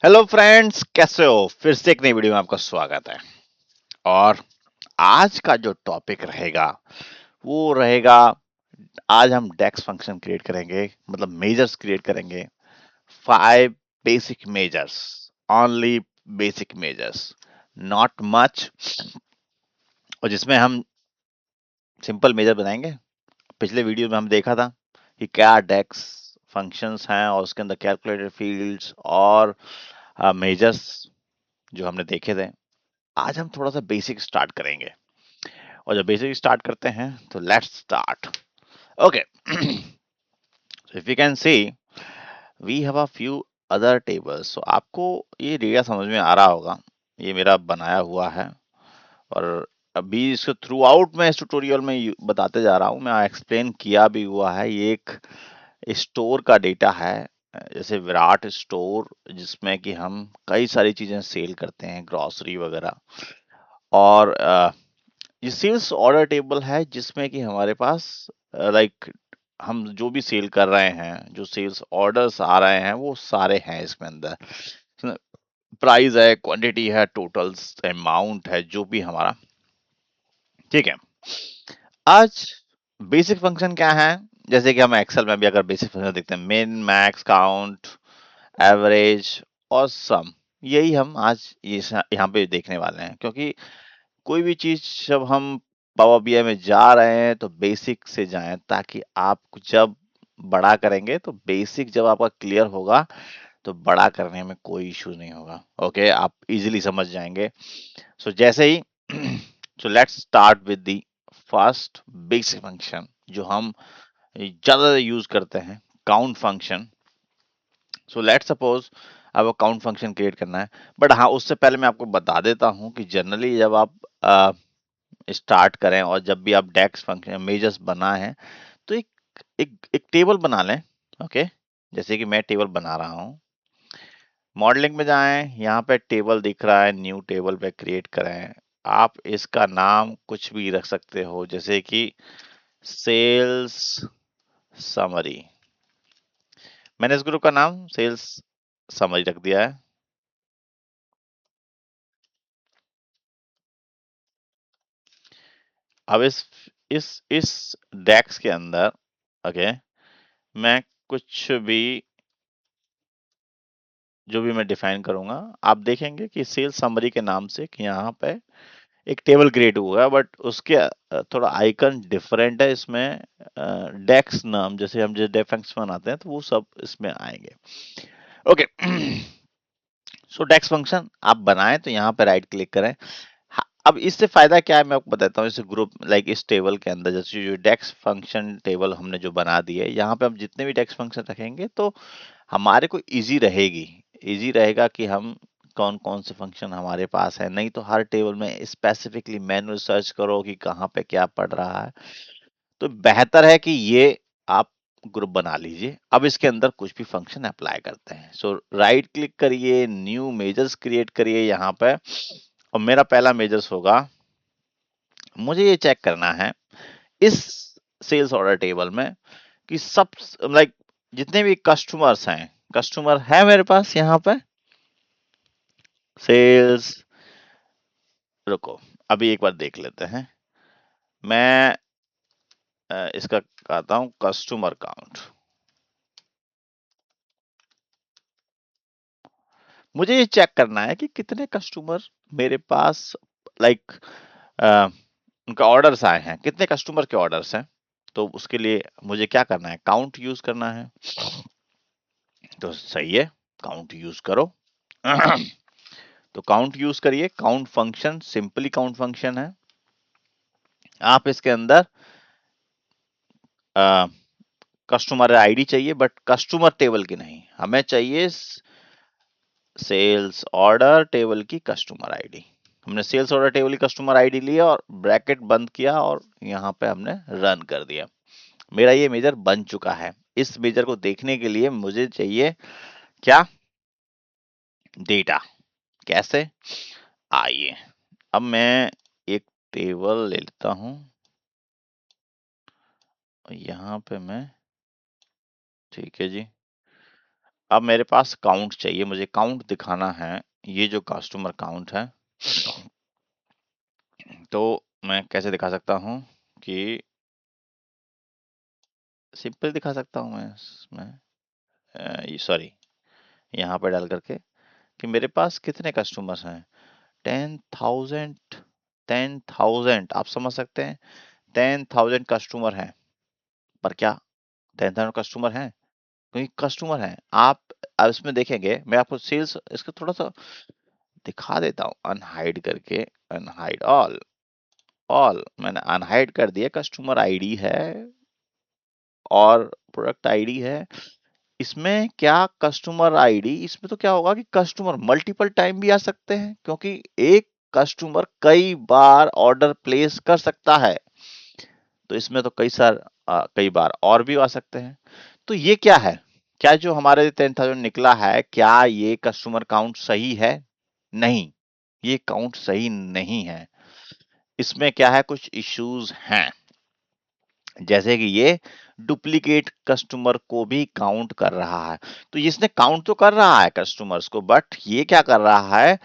Hello friends, कैसे हो? फिर से एक नई वीडियो में आपका स्वागत है। और आज का जो टॉपिक रहेगा वो रहेगा, आज हम डेक्स फंक्शन क्रिएट करेंगे, मतलब मेजर्स क्रिएट करेंगे। 5 basic measures, only basic measures, not much. और जिसमें हम सिंपल मेजर बनाएंगे। पिछले वीडियो में हम देखा था कि क्या डेक्स फंक्शंस हैं और उसके अंदर कैलकुलेटेड फील्ड्स और मेजर्स जो हमने देखे थे। आज हम थोड़ा सा बेसिक स्टार्ट करेंगे। और जब बेसिक स्टार्ट करते हैं तो let's start. Okay, so if you can see we have a few other tables. So आपको ये डेटा समझ में आ रहा होगा, ये मेरा बनाया हुआ है। और अभी इसको थ्रू आउट मैं इस ट्यूटोरियल में बताते जा रहा हूँ, मैं एक्सप्लेन किया भी हुआ है। ये एक स्टोर का डेटा है, जैसे विराट स्टोर, जिसमें कि हम कई सारी चीजें सेल करते हैं, ग्रोसरी वगैरह। और ये सेल्स ऑर्डर टेबल है जिसमें कि हमारे पास लाइक हम जो भी सेल कर रहे हैं, जो सेल्स ऑर्डर्स आ रहे हैं वो सारे हैं इसमें अंदर। प्राइस है, क्वांटिटी है, टोटल्स अमाउंट है, जो भी हमारा। ठीक है। आज बेसिक फंक्शन क्या है? जैसे कि हम एक्सेल में भी अगर बेसिक फंक्शन देखते हैं, मिन, मैक्स, काउंट, एवरेज और सम, यही हम आज यहाँ पे देखने वाले हैं। क्योंकि कोई भी चीज जब हम पावर बीआई में जा रहे हैं तो बेसिक से जाएं, ताकि आप जब बड़ा करेंगे तो बेसिक जब आपका क्लियर होगा तो बड़ा करने में कोई इश्यू नहीं होगा। ओके, आप इजीली समझ जाएंगे। सो जैसे ही so let's start with the first basic function जो हम ज्यादा यूज करते हैं, count function. So let's suppose आपको काउंट फंक्शन क्रिएट करना है। बट हाँ, उससे पहले मैं आपको बता देता हूँ कि जनरली जब आप स्टार्ट करें और जब भी आप डेक्स फंक्शन मेजर्स बना है तो एक टेबल बना लें। ओके, जैसे कि मैं टेबल बना रहा हूँ। मॉडलिंग में जाएं, यहाँ पे टेबल दिख रहा है, न्यू टेबल पे क्रिएट करें। आप इसका नाम कुछ भी रख सकते हो, जैसे कि सेल्स समरी। मैंने इस ग्रुप का नाम सेल्स समरी रख दिया है। अब इस डेक्स के अंदर ओके, मैं कुछ भी जो भी मैं डिफाइन करूंगा, आप देखेंगे कि सेल्स समरी के नाम से कि यहाँ पे एक टेबल क्रिएट हुआ है। बट उसके थोड़ा आइकन डिफरेंट है इसमें। डेक्स नाम, जैसे हम जैसे डेफेक्स बनाते हैं तो वो सब इसमें आएंगे। ओके, सो डेक्स फंक्शन आप बनाएं तो यहाँ पे राइट क्लिक करें। अब इससे फायदा क्या है मैं आपको बताता हूँ। इस ग्रुप लाइक इस टेबल के अंदर जैसे जो डेक्स फंक्शन टेबल हमने जो बना दी है, यहाँ पे हम जितने भी डेक्स फंक्शन रखेंगे तो हमारे को इजी रहेगी। इजी रहेगा कि हम कौन कौन से फंक्शन हमारे पास है। नहीं तो हर टेबल में स्पेसिफिकली मैनुअल सर्च करो कि कहाँ पे क्या पड़ रहा है। तो बेहतर है कि ये आप ग्रुप बना लीजिए। अब इसके अंदर कुछ भी फंक्शन अप्लाई करते हैं। सो राइट क्लिक करिए, न्यू मेजर्स क्रिएट करिए यहाँ पे। और मेरा पहला मेजर्स होगा, मुझे ये चेक करना है इस सेल्स ऑर्डर टेबल में कि सब लाइक जितने भी कस्टमर्स हैं, कस्टमर है मेरे पास यहाँ पे सेल्स। रुको, अभी एक बार देख लेते हैं। मैं इसका कहता हूँ कस्टमर काउंट। मुझे ये चेक करना है कि कितने कस्टमर मेरे पास लाइक उनका ऑर्डर्स आए हैं, कितने कस्टमर के ऑर्डर्स हैं। तो उसके लिए मुझे क्या करना है, काउंट यूज करना है। तो सही है, काउंट यूज करो। तो काउंट यूज करिए। Count function simply count function है। आप इसके अंदर कस्टमर आईडी चाहिए, बट कस्टमर टेबल की नहीं, हमें चाहिए सेल्स ऑर्डर टेबल की कस्टमर आईडी। हमने सेल्स ऑर्डर टेबल की कस्टमर आईडी लिया और ब्रैकेट बंद किया और यहाँ पे हमने रन कर दिया। मेरा ये मेजर बन चुका है। इस मेजर को देखने के लिए मुझे चाहिए क्या, डेटा। कैसे? आइए, अब मैं एक टेबल ले लेता हूँ। यहाँ पे मैं, ठीक है जी, अब मेरे पास काउंट चाहिए, मुझे काउंट दिखाना है, ये जो कस्टमर काउंट है, तो मैं कैसे दिखा सकता हूँ कि सिंपल दिखा सकता हूँ मैं इसमें, सॉरी, यहाँ पे डाल करके कि मेरे पास कितने कस्टमर्स हैं, 10,000, 10,000, आप समझ सकते हैं, 10,000 कस्टमर हैं। पर क्या 10,000 कस्टमर हैं? क्योंकि कस्टमर हैं, आप अब इसमें देखेंगे, मैं आपको सेल्स इसका थोड़ा सा दिखा देता हूँ, अनहाइड करके, अनहाइड ऑल, ऑल मैंने अनहाइड कर दिया, कस्टमर आईडी है और प्रोडक्ट आईडी है। इसमें क्या कस्टमर आईडी, इसमें तो क्या होगा कि कस्टमर मल्टीपल टाइम भी आ सकते हैं, क्योंकि एक कस्टमर कई बार ऑर्डर प्लेस कर सकता है, तो इसमें तो कई बार और भी आ सकते हैं। तो ये क्या है, क्या जो हमारे 10,000 निकला है, क्या ये कस्टमर काउंट सही है? नहीं, ये काउंट सही नहीं है। इसमें क्या है, कुछ इश्यूज हैं, जैसे कि ये डुप्लीकेट कस्टमर को भी काउंट कर रहा है। तो इसने काउंट तो कर रहा है कस्टमर्स को, बट ये क्या कर रहा है,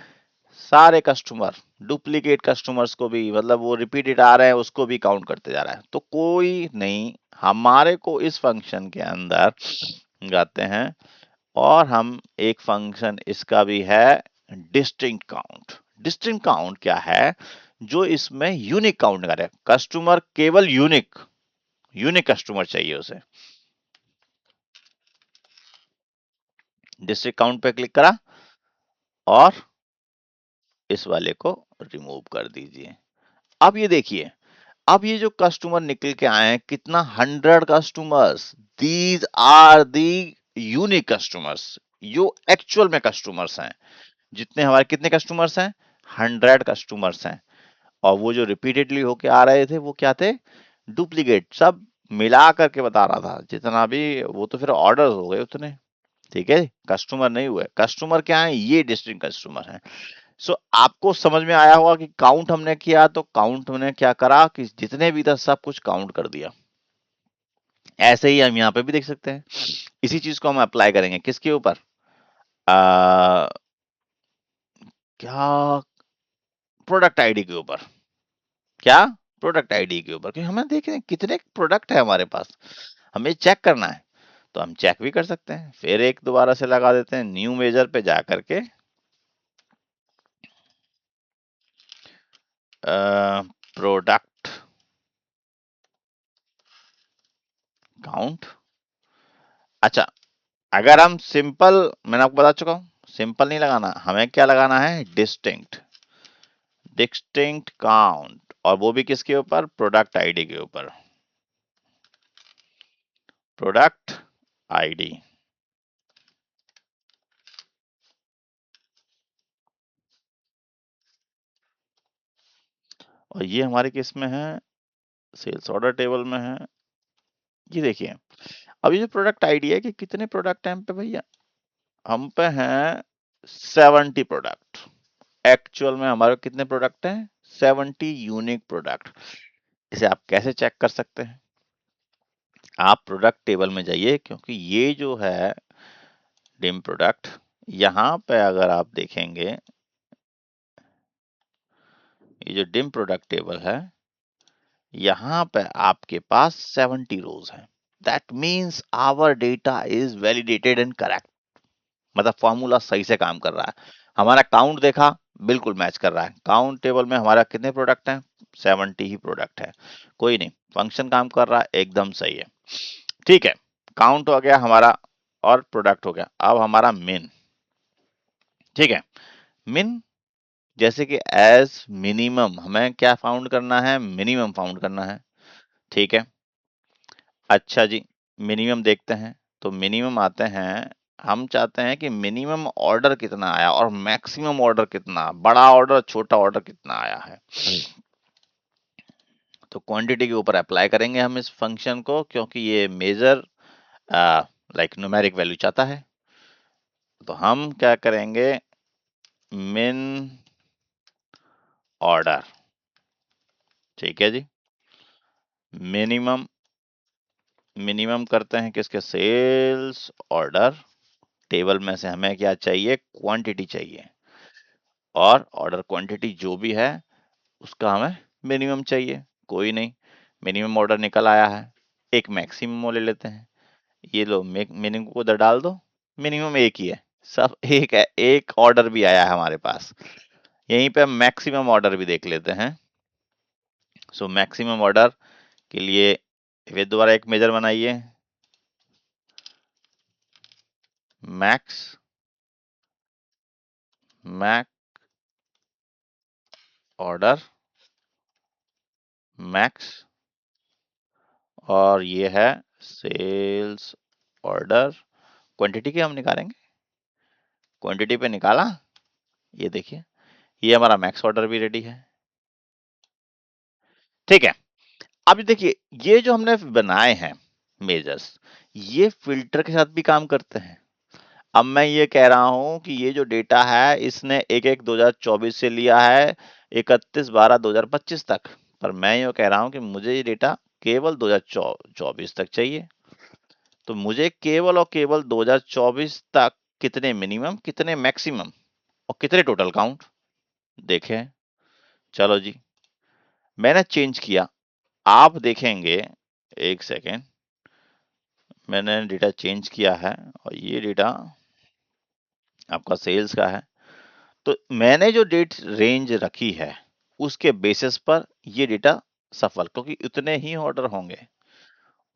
सारे कस्टमर, डुप्लीकेट कस्टमर्स को भी, मतलब वो रिपीटेड आ रहे हैं उसको भी काउंट करते जा रहा है। तो कोई नहीं, हमारे को इस फंक्शन के अंदर जाते हैं और हम एक फंक्शन इसका भी है, डिस्टिंक्ट काउंट। डिस्टिंक्ट काउंट क्या है, जो इसमें यूनिक काउंट करे, कस्टमर केवल यूनिक, यूनिक कस्टमर चाहिए उसे। डिस्ट्रिक्ट काउंट पे क्लिक करा और इस वाले को रिमूव कर दीजिए। अब ये देखिए, अब ये जो कस्टमर निकल के आए हैं कितना, 100 customers, these are the unique customers, जो एक्चुअल में कस्टमर्स हैं। जितने हमारे कितने कस्टमर्स हैं, 100 कस्टमर्स हैं। और वो जो रिपीटेडली होके आ रहे थे वो क्या थे, डुप्लीकेट, सब मिला करके बता रहा था जितना भी, वो तो फिर ऑर्डर हो गए उतने, ठीक है, कस्टमर नहीं हुए। कस्टमर क्या है, ये डिस्टिंक्ट कस्टमर है। सो आपको समझ में आया होगा कि काउंट हमने किया, तो काउंट हमने क्या करा कि जितने भी था सब कुछ काउंट कर दिया। ऐसे ही हम यहाँ पे भी देख सकते हैं, इसी चीज को हम अप्लाई करेंगे किसके ऊपर, क्या, प्रोडक्ट आईडी के ऊपर। क्या, प्रोडक्ट आईडी के ऊपर, क्योंकि हमें देखें कितने प्रोडक्ट है हमारे पास, हमें चेक करना है। तो हम चेक भी कर सकते हैं, फिर एक दोबारा से लगा देते हैं, न्यू मेजर पे जा करके प्रोडक्ट काउंट। अच्छा, अगर हम सिंपल, मैंने आपको बता चुका हूं, सिंपल नहीं लगाना, हमें क्या लगाना है, डिस्टिंक्ट, डिस्टिंक्ट काउंट, और वो भी किसके ऊपर, प्रोडक्ट आईडी के ऊपर, प्रोडक्ट आईडी। और ये हमारे किस में है, सेल्स ऑर्डर टेबल में है। ये देखिए, अब ये जो प्रोडक्ट आईडी है कि कितने प्रोडक्ट हैं हम पे भैया, हम पे हैं 70 प्रोडक्ट। एक्चुअल में हमारे कितने प्रोडक्ट हैं, 70 यूनिक प्रोडक्ट। इसे आप कैसे चेक कर सकते हैं, आप प्रोडक्ट टेबल में जाइए, क्योंकि ये जो है डिम प्रोडक्ट, यहाँ पे अगर आप देखेंगे, ये जो डिम प्रोडक्ट टेबल है, यहाँ पे आपके पास 70 रोज हैं। That means our data is validated and correct, मतलब फॉर्मूला सही से काम कर रहा है। हमारा काउंट देखा, बिल्कुल मैच कर रहा है, काउंट टेबल में हमारा कितने प्रोडक्ट हैं, 70 ही प्रोडक्ट है। कोई नहीं, फंक्शन काम कर रहा है, एकदम सही है। ठीक है, काउंट हो गया हमारा और प्रोडक्ट हो गया। अब हमारा मिन, ठीक है, मिन, जैसे कि एज मिनिमम हमें क्या फाउंड करना है, मिनिमम फाउंड करना है, ठीक है। अच्छा जी, मिनिमम देखते हैं, तो मिनिमम आते हैं, हम चाहते हैं कि मिनिमम ऑर्डर कितना आया और मैक्सिमम ऑर्डर कितना, बड़ा ऑर्डर छोटा ऑर्डर कितना आया है। तो क्वांटिटी के ऊपर अप्लाई करेंगे हम इस फंक्शन को, क्योंकि ये मेजर लाइक न्यूमेरिक वैल्यू चाहता है। तो हम क्या करेंगे, मिन ऑर्डर, ठीक है जी, मिनिमम, मिनिमम करते हैं किसके, सेल्स ऑर्डर, टेबल में से हमें क्या चाहिए, क्वांटिटी चाहिए, और ऑर्डर क्वांटिटी जो भी है उसका हमें मिनिमम चाहिए। कोई नहीं, मिनिमम ऑर्डर निकल आया है, एक मैक्सिमम ले लेते हैं। ये लो, मिनिमम को उधर डाल दो, मिनिमम एक ही है, सब एक है, एक ऑर्डर भी आया है हमारे पास। यहीं पे हम मैक्सिमम ऑर्डर भी देख लेते हैं। सो मैक्सिमम ऑर्डर के लिए फिर दोबारा एक मेजर बनाइए, मैक्स मैक ऑर्डर मैक्स, और ये है सेल्स ऑर्डर क्वांटिटी के हम निकालेंगे। क्वांटिटी पे निकाला, ये देखिए, ये हमारा मैक्स ऑर्डर भी रेडी है। ठीक है, अब देखिए ये जो हमने बनाए हैं मेजर्स, ये फिल्टर के साथ भी काम करते हैं। अब मैं ये कह रहा हूं कि ये जो डेटा है इसने 1/1/2024 से लिया है 31/12/2025 तक, पर मैं ये कह रहा हूं कि मुझे ये डेटा केवल 2024 तक चाहिए। तो मुझे केवल और केवल 2024 तक कितने मिनिमम, कितने मैक्सिमम और कितने टोटल काउंट देखें। चलो जी, मैंने चेंज किया, आप देखेंगे, एक सेकेंड, मैंने डेटा चेंज किया है और ये डेटा आपका सेल्स का है। तो मैंने जो डेट रेंज रखी है उसके बेसिस पर ये डेटा सफल, क्योंकि उतने ही ऑर्डर होंगे,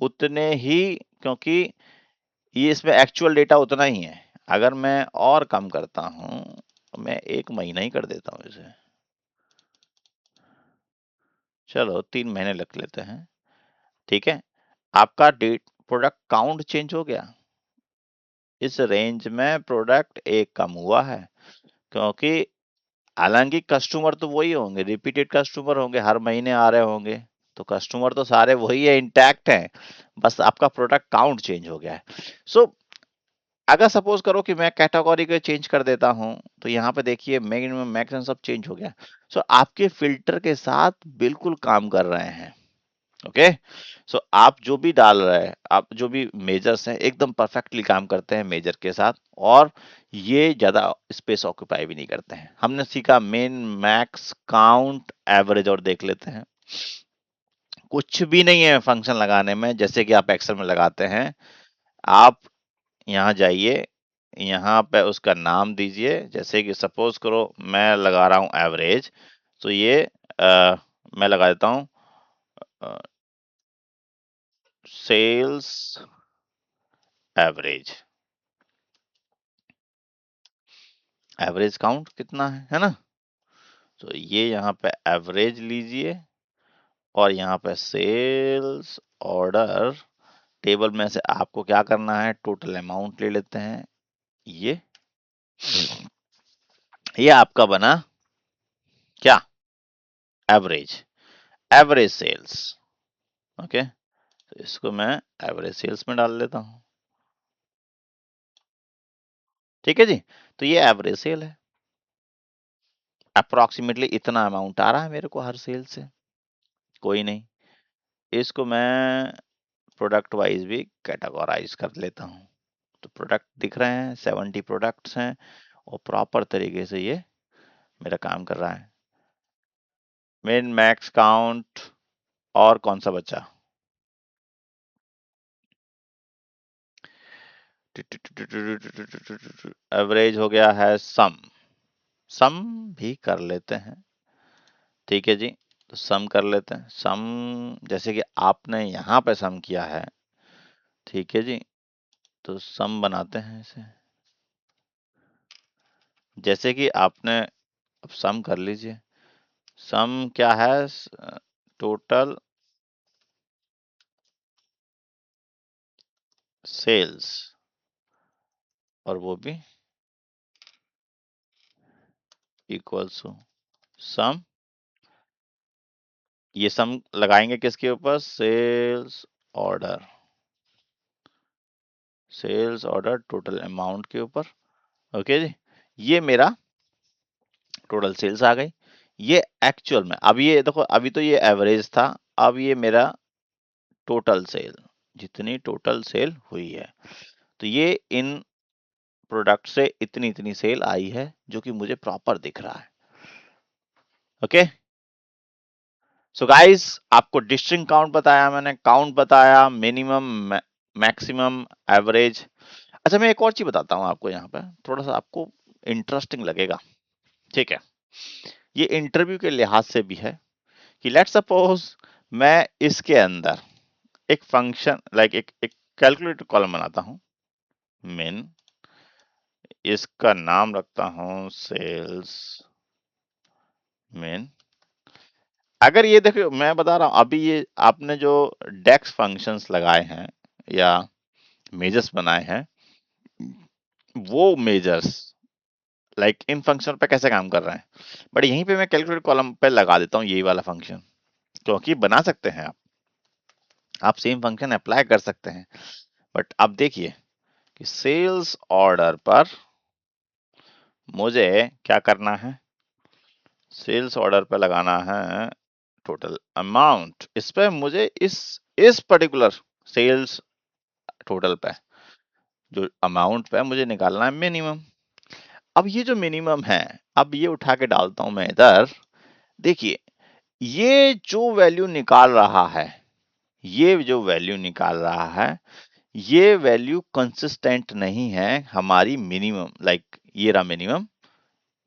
उतने ही, क्योंकि ये इसमें एक्चुअल डेटा उतना ही है। अगर मैं और कम करता हूं तो मैं 1 महीना ही कर देता हूं इसे, चलो 3 महीने रख लेते हैं। ठीक है, आपका डेट प्रोडक्ट काउंट चेंज हो गया, इस रेंज में प्रोडक्ट एक कम हुआ है, क्योंकि हालांकि कस्टमर तो वही होंगे, रिपीटेड कस्टमर होंगे, हर महीने आ रहे होंगे, तो कस्टमर तो सारे वही है, इंटैक्ट हैं, बस आपका प्रोडक्ट काउंट चेंज हो गया है। सो अगर सपोज करो कि मैं कैटेगरी को चेंज कर देता हूं, तो यहाँ पे देखिए मिनिमम मैक्सिमम सब चेंज हो गया। सो आपके फिल्टर के साथ बिल्कुल काम कर रहे हैं। ओके, सो आप जो भी डाल रहे हैं, आप जो भी मेजर्स हैं, एकदम परफेक्टली काम करते हैं मेजर के साथ, और ये ज्यादा स्पेस ऑक्यूपाई भी नहीं करते हैं। हमने सीखा मेन, मैक्स, काउंट, एवरेज, और देख लेते हैं कुछ भी नहीं है फंक्शन लगाने में, जैसे कि आप एक्सेल में लगाते हैं। आप यहाँ जाइए, यहाँ पे उसका नाम दीजिए, जैसे कि सपोज करो मैं लगा रहा हूँ एवरेज, तो ये मैं लगा देता हूँ सेल्स एवरेज, एवरेज काउंट कितना है ना। तो ये यहाँ पे एवरेज लीजिए, और यहाँ पे सेल्स ऑर्डर टेबल में से आपको क्या करना है, टोटल अमाउंट ले लेते हैं। ये आपका बना क्या, एवरेज, एवरेज सेल्स। ओके, तो इसको मैं एवरेज सेल्स में डाल लेता हूँ। ठीक है जी, तो ये एवरेज सेल है, अप्रोक्सीमेटली इतना अमाउंट आ रहा है मेरे को हर सेल से। कोई नहीं, इसको मैं प्रोडक्ट वाइज भी कैटेगराइज कर लेता हूँ। तो प्रोडक्ट दिख रहे हैं, 70 प्रोडक्ट्स हैं, और प्रॉपर तरीके से ये मेरा काम कर रहा है। मिन, मैक्स, काउंट, और कौन सा बचा, एवरेज हो गया है, सम, सम भी कर लेते हैं। ठीक है जी, तो सम कर लेते हैं, सम जैसे कि आपने यहाँ पे सम किया है। ठीक है जी, तो सम बनाते हैं इसे, जैसे कि आपने, अब सम कर लीजिए। सम क्या है, टोटल सेल्स, और वो भी इक्वल्स टू सम, ये सम लगाएंगे किसके ऊपर, sales order, sales order total amount के ऊपर। ओके जी, ये मेरा टोटल सेल्स आ गई। ये एक्चुअल में, अब ये देखो, अभी तो ये एवरेज था, अब ये मेरा टोटल सेल, जितनी टोटल सेल हुई है, तो ये इन प्रोडक्ट से इतनी इतनी सेल आई है, जो कि मुझे प्रॉपर दिख रहा है। ओके, सो गाइस, आपको डिस्ट्रिंग काउंट बताया मैंने, काउंट बताया, मिनिमम, मैक्सिमम, एवरेज। अच्छा, मैं एक और चीज बताता हूँ आपको, यहाँ पे थोड़ा सा आपको इंटरेस्टिंग लगेगा। ठीक है, ये इंटरव्यू के लिहाज से भी है कि लेट्स सपोज मैं इसके अंदर एक फंक्शन लाइक एक कैलकुलेटर कॉलम बनाता हूं, मिन, इसका नाम रखता हूं सेल्स मिन। अगर ये देखो, मैं बता रहा हूं, अभी ये आपने जो डेक्स फंक्शंस लगाए हैं या मेजर्स बनाए हैं, वो मेजर्स लाइक इन फंक्शन पे कैसे काम कर रहे हैं, बट यहीं पे मैं कैलकुलेट कॉलम पे लगा देता हूँ यही वाला फंक्शन, क्योंकि बना सकते हैं आप सेम फंक्शन अप्लाई कर सकते हैं। बट अब देखिए कि सेल्स ऑर्डर पर मुझे क्या करना है, सेल्स ऑर्डर पे लगाना है टोटल अमाउंट। इस पे मुझे इस पर्टिकुलर सेल्स टोटल पे जो अमाउंट पे मुझे निकालना है मिनिमम। अब ये जो मिनिमम है, अब ये उठा के डालता हूं मैं इधर। देखिए, ये जो वैल्यू निकाल रहा है, ये जो वैल्यू निकाल रहा है, ये वैल्यू कंसिस्टेंट नहीं है हमारी मिनिमम, लाइक ये रहा मिनिमम,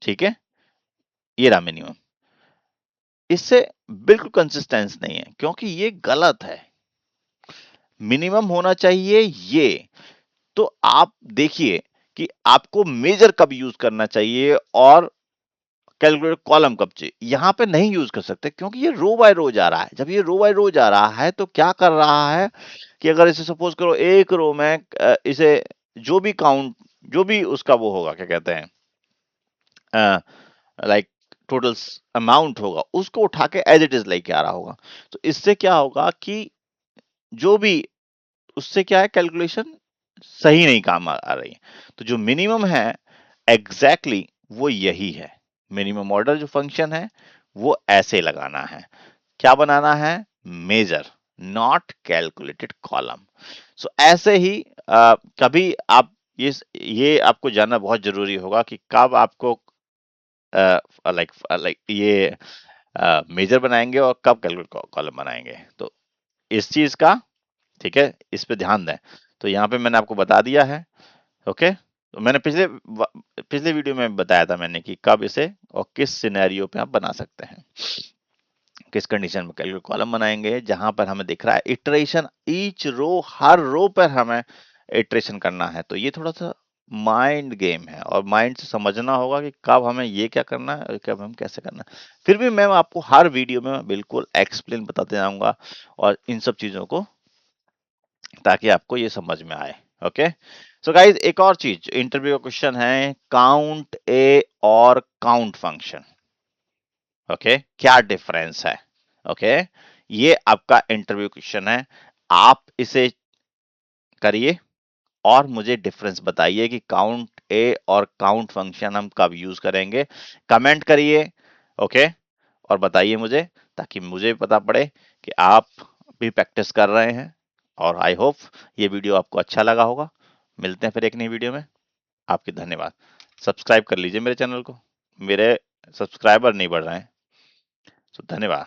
ठीक है, ये रहा मिनिमम, इससे बिल्कुल कंसिस्टेंस नहीं है, क्योंकि ये गलत है। मिनिमम होना चाहिए ये। तो आप देखिए कि आपको मेजर कब यूज करना चाहिए और कैलकुलेट कॉलम कब चाहिए। यहां पे नहीं यूज कर सकते, क्योंकि ये रो बाय रो जा रहा है। जब ये रो बाय रो जा रहा है तो क्या कर रहा है कि अगर इसे सपोज करो एक रो में इसे जो भी काउंट, जो भी उसका वो होगा, क्या कहते हैं, लाइक टोटल अमाउंट होगा, उसको उठा के एज इट इज लेके आ रहा होगा। तो इससे क्या होगा कि जो भी उससे क्या है, कैलकुलेशन सही नहीं काम आ रही है। तो जो मिनिमम है एग्जैक्टली exactly वो यही है। मिनिमम ऑर्डर जो फंक्शन है वो ऐसे लगाना है। क्या बनाना है, मेजर, नॉट कैलकुलेटेड कॉलम। सो ऐसे ही कभी आप ये आपको जानना बहुत जरूरी होगा कि कब आपको लाइक लाइक ये मेजर बनाएंगे और कब कैलकुलेट कॉलम बनाएंगे। तो इस चीज का, ठीक है, इस पे ध्यान दें। तो यहाँ पे मैंने आपको बता दिया है। ओके, तो मैंने पिछले वीडियो में बताया था मैंने कि कब इसे और किस सिनेरियो पे आप बना सकते हैं, किस कंडीशन में कैलकुलेट कॉलम बनाएंगे, जहां पर हमें दिख रहा है इटरेशन, ईच रो, हर रो पर हमें इटरेशन करना है। तो ये थोड़ा सा माइंड गेम है और माइंड से समझना होगा कि कब हमें ये क्या करना है और कब हम कैसे करना है। फिर भी मैं आपको हर वीडियो में बिल्कुल एक्सप्लेन बताते जाऊंगा और इन सब चीजों को, ताकि आपको ये समझ में आए। ओके, सो गाइज, एक और चीज इंटरव्यू का क्वेश्चन है, काउंट ए और काउंट फंक्शन। ओके, क्या डिफरेंस है। ओके, ये आपका इंटरव्यू क्वेश्चन है। आप इसे करिए और मुझे डिफरेंस बताइए कि काउंट ए और काउंट फंक्शन हम कब यूज करेंगे। कमेंट करिए, ओके, और बताइए मुझे, ताकि मुझे पता पड़े कि आप भी प्रैक्टिस कर रहे हैं। और आई होप ये वीडियो आपको अच्छा लगा होगा। मिलते हैं फिर एक नई वीडियो में। आपके धन्यवाद। सब्सक्राइब कर लीजिए मेरे चैनल को, मेरे सब्सक्राइबर नहीं बढ़ रहे हैं। तो धन्यवाद।